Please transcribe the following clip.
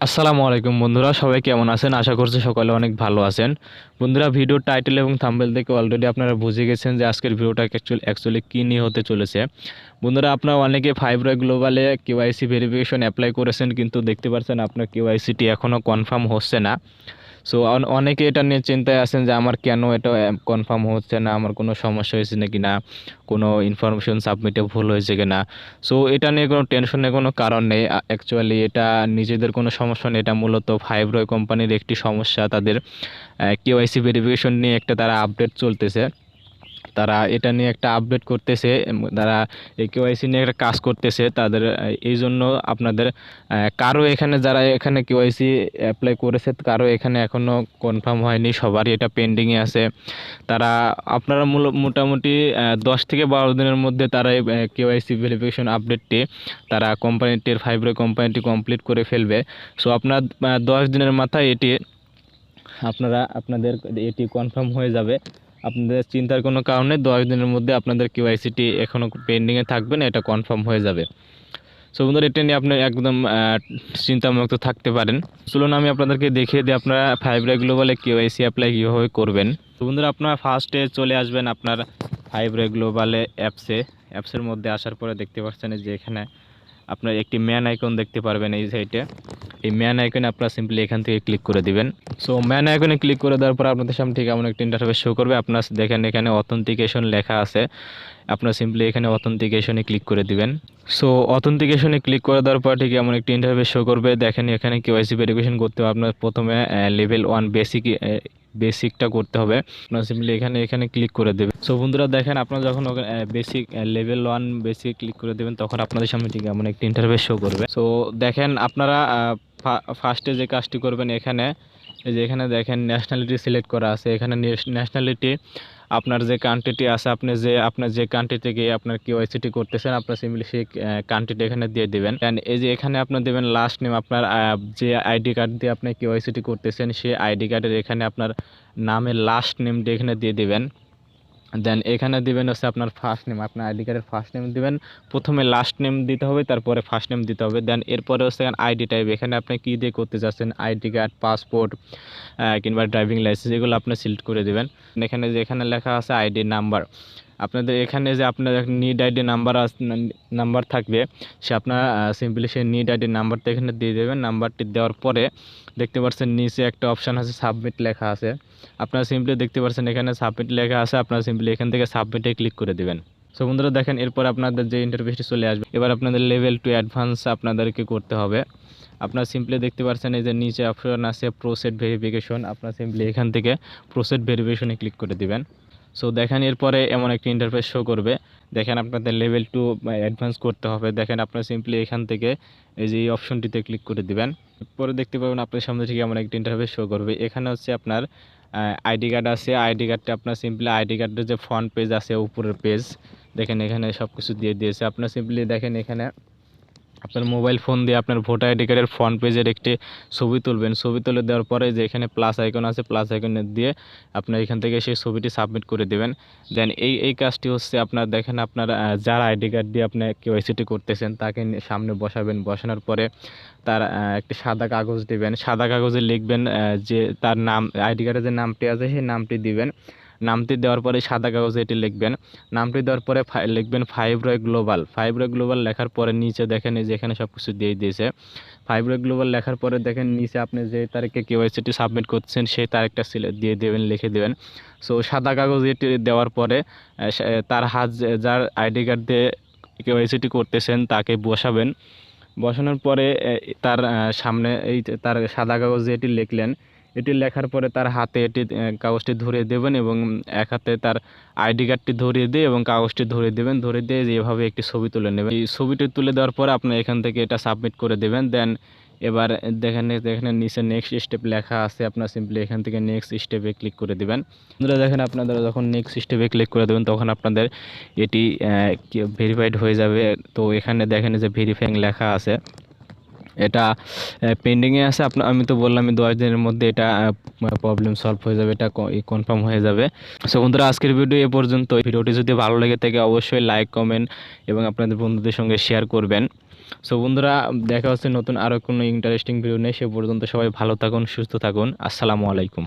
আসসালামু আলাইকুম বন্ধুরা, সবাই কেমন আছেন? আশা করছি সকলে অনেক ভালো আছেন। বন্ধুরা, ভিডিওর টাইটেল এবং থাম্বনেল থেকে অলরেডি আপনারা বুঝে গেছেন যে আজকের ভিডিওটা অ্যাকচুয়ালি কী নিয়ে হতে চলেছে। বন্ধুরা, আপনারা অনেকে ফাইবার গ্লোবালে কেওয়াইসি ভেরিফিকেশন অ্যাপ্লাই করেছেন, কিন্তু দেখতে পাচ্ছেন আপনার কেওয়াইসিটি এখনও কনফার্ম হচ্ছে না। সো অনেকে এটা নিয়ে চিন্তায় আছেন যে আমার কেন এটা কনফার্ম হচ্ছে না, আমার কোনো সমস্যা হয়েছে নাকি না, কোনো ইনফরমেশন সাবমিটে ভুল হয়েছে কিনা। সো এটা নিয়ে কোনো টেনশনের কোনো কারণ নেই। অ্যাকচুয়ালি এটা নিজেদের কোনো সমস্যা নেই, এটা মূলত ফাইবার কোম্পানির একটি সমস্যা। তাদের কেওয়াইসি ভেরিফিকেশন নিয়ে একটা তারা আপডেট চলতেছে, তারা এটা নিয়ে একটা আপডেট করতেছে, তারা এই কেওয়াইসি নিয়ে একটা কাজ করতেছে তাদের। এই জন্য আপনাদের কারো এখানে, যারা এখানে কেওয়াইসি অ্যাপ্লাই করেছে, কারো এখানে এখনও কনফার্ম হয়নি, সবারই এটা পেন্ডিংয়ে আছে। তারা আপনারা মোটামুটি 10 থেকে 12 দিনের মধ্যে তারা এই কেওয়াইসি ভেরিফিকেশন আপডেটটি তারা কোম্পানিটির ফাইবার কোম্পানিটি কমপ্লিট করে ফেলবে। সো আপনার 10 দিনের মাথায় আপনাদের এটি কনফার্ম হয়ে যাবে। আপনাদের চিন্তার কোনো কারণে 10 দিনের মধ্যে আপনাদের কেওয়াইসিটি এখনও পেন্ডিংয়ে থাকবে না, এটা কনফার্ম হয়ে যাবে। সো বন্ধুরা, এটা নিয়ে আপনি একদম চিন্তামুক্ত থাকতে পারেন। চলুন আমি আপনাদেরকে দেখিয়ে দিই আপনারা ফাইবার গ্লোবালে কেওয়াইসি অ্যাপ্লাই কীভাবে করবেন। তো বন্ধুরা, আপনারা ফার্স্টে চলে আসবেন আপনার ফাইবার গ্লোবালে অ্যাপসের মধ্যে আসার পরে দেখতে পাচ্ছেন যে এখানে আপনার একটি ম্যান আইকন দেখতে পারবেন এই সাইটে। এই ম্যান আইকনে আপনারা সিম্পলি এখান থেকে ক্লিক করে দিবেন। সো ম্যান আইকনে ক্লিক করে দেওয়ার পর আপনাদের সামনে ঠিক এমন একটা ইন্টারফেস শো করবে। আপনারা দেখেন এখানে অথেন্টিকেশন লেখা আছে, আপনারা সিম্পলি এখানে অথেন্টিকেশনে ক্লিক করে দিবেন। সো অথেন্টিকেশনে ক্লিক করে দেওয়ার পর ঠিক এমন একটি ইন্টারফেস শো করবে। দেখেন এখানে কেওয়াইসি ভেরিফিকেশন করতে হবে আপনার প্রথমে লেভেল 1 বেসিকটা করতে হবে। আপনারা সিম্পলি এখানে ক্লিক করে দেবেন। সো বন্ধুরা, দেখেন আপনারা যখন লেভেল 1 বেসিক ক্লিক করে দেবেন, তখন আপনাদের সামনে ঠিক এমন একটি ইন্টারফেস শো করবে। সো দেখেন আপনারা ফার্স্টে যে কাজটি করবেন, এখানে দেখেন ন্যাশনালিটি সিলেক্ট করা আছে। এখানে ন্যাশনালিটি আপনার যে কান্ট্রিটি আছে, আপনার যে কান্ট্রি থেকে আপনার কেওয়াইসিটি করতেছেন, আপনার সিম্পলি সেই কান্ট্রিটা এখানে দিয়ে দিবেন। অ্যান্ড এই যে এখানে আপনার দেবেন লাস্ট নেম, আপনার যে আইডি কার্ড দিয়ে আপনি কেওয়াইসিটি করতেছেন সেই আইডি কার্ডের এখানে আপনার নামের লাস্ট নেমটা এখানে দিয়ে দিবেন। দেন এখানে দিবেন হচ্ছে আপনার ফার্স্ট নেম, আপনার আইডি কার্ডের ফার্স্ট নেম দিবেন। প্রথমে লাস্ট নেম দিতে হবে, তারপরে ফার্স্ট নেম দিতে হবে। দেন এরপরে হচ্ছে আইডি টাইপ, এখানে আপনি কী দিয়ে করতে চাচ্ছেন, আইডি কার্ড, পাসপোর্ট কিংবা ড্রাইভিং লাইসেন্স, এগুলো আপনি সিলেক্ট করে দেবেন। এখানে লেখা আছে আইডি নাম্বার, আপনাদের এখানে যে আপনার নিড আইডি নাম্বার থাকবে, সে আপনার সিম্পলি সেই নিড আইডি নাম্বারটা এখানে দিয়ে দেবেন। নাম্বারটি দেওয়ার পরে দেখতে পাচ্ছেন নিচে একটা অপশান আছে সাবমিট লেখা আছে, আপনারা সিম্পলি দেখতে পাচ্ছেন এখানে সাবমিট লেখা আছে, আপনারা সিম্পলি এখান থেকে সাবমিটে ক্লিক করে দেবেন। সো বন্ধুরা, দেখেন এরপর আপনাদের যে ইন্টারফেসটি চলে আসবে, এবার আপনাদের লেভেল 2 অ্যাডভান্স আপনাদেরকে করতে হবে। আপনারা সিম্পলি দেখতে পাচ্ছেন এই যে নিচে অপশন আছে প্রসেড ভেরিফিকেশন, আপনারা সিম্পলি এখান থেকে প্রসেড ভেরিফিকেশনে ক্লিক করে দিবেন। সো দেখেন এরপরে এমন একটি ইন্টারফেস শো করবে। দেখেন আপনাদের লেভেল 2 অ্যাডভান্স করতে হবে। দেখেন আপনারা সিম্পলি এখান থেকে এই যে এই অপশনটিতে ক্লিক করে দিবেন। পরে দেখতে পাবেন আপনার সামনে থেকে এমন একটি ইন্টারফেস শো করবে। এখানে হচ্ছে আপনার আইডি কার্ড আছে, আইডি কার্ডটা আপনার সিম্পলি আইডি কার্ডের যে ফ্রন্ট পেজ আছে, উপরের পেজ, দেখেন এখানে সব কিছু দিয়ে দিয়েছে। আপনার সিম্পলি দেখেন এখানে আপনার মোবাইল ফোন দিয়ে আপনার ভোটার আইডি কার্ডের ফ্রন্ট পেজের একটি ছবি তুলবেন। ছবি তুলে দেওয়ার পরে যে এখানে প্লাস আইকন আছে, প্লাস আইকনে দিয়ে আপনার এখান থেকে সেই ছবিটি সাবমিট করে দেবেন। দেন এই কাজটি হচ্ছে আপনার দেখেন আপনার যার আইডি কার্ড দিয়ে আপনি কেওয়াইসিটি করতেছেন তাকে সামনে বসাবেন। বসানোর পরে তার একটি সাদা কাগজ দিবেন, সাদা কাগজে লিখবেন যে তার নাম, আইডি কার্ডে যে নামটি আছে সেই নামটি দিবেন। নামটি দেওয়ার পরে সাদা কাগজে এটি লিখবেন। নামটি দেওয়ার পরে লিখবেন ফাইবার গ্লোবাল লেখার পরে নিচে দেখেন এই যে এখানে সব কিছু দিয়ে দিয়েছে। ফাইবার গ্লোবাল লেখার পরে দেখেন নিচে আপনি যে তারিখে কেওয়াইসিটি সাবমিট করছেন সেই তারিখটা দিয়ে দেবেন, লিখে দেবেন। সো সাদা কাগজ এটি দেওয়ার পরে তার হাত, যার আইডি কার্ড দিয়ে কেওয়াইসিটি করতেছেন তাকে বসাবেন। বসানোর পরে তার সামনে তার সাদা কাগজে এটি লিখলেন, এটি লেখার পরে তার হাতে এটি কাগজটি ধরিয়ে দেবেন এবং এক হাতে তার আইডি কার্ডটি ধরিয়ে দিয়ে এবং কাগজটি ধরিয়ে দেবেন। ধরিয়ে দিয়ে যেভাবে একটি ছবি তুলে নেবেন। এই ছবিটি তুলে দেওয়ার পরে আপনি এখান থেকে এটা সাবমিট করে দেবেন। দেন এবার দেখেন নিচে নেক্সট স্টেপ লেখা আছে, আপনার সিম্পলি এখান থেকে নেক্সট স্টেপে ক্লিক করে দেবেন। বন্ধুরা, দেখেন আপনারা যখন নেক্সট স্টেপে ক্লিক করে দেবেন তখন আপনাদের এটি ভেরিফাইড হয়ে যাবে। তো এখানে দেখেন যে ভেরিফাইং লেখা আছে, এটা পেন্ডিংয়ে আছে। আমি তো বললাম 10 দিনের মধ্যে এটা প্রবলেম সলভ হয়ে যাবে, এটা কনফার্ম হয়ে যাবে। সো বন্ধুরা, আজকের ভিডিও এ পর্যন্ত। ভিডিওটি যদি ভালো লেগে থাকে অবশ্যই লাইক, কমেন্ট এবং আপনাদের বন্ধুদের সঙ্গে শেয়ার করবেন। সো বন্ধুরা, দেখা হচ্ছে নতুন আরও কোনো ইন্টারেস্টিং ভিডিও নিয়ে। সে পর্যন্ত সবাই ভালো থাকুন, সুস্থ থাকুন। আসসালামু আলাইকুম।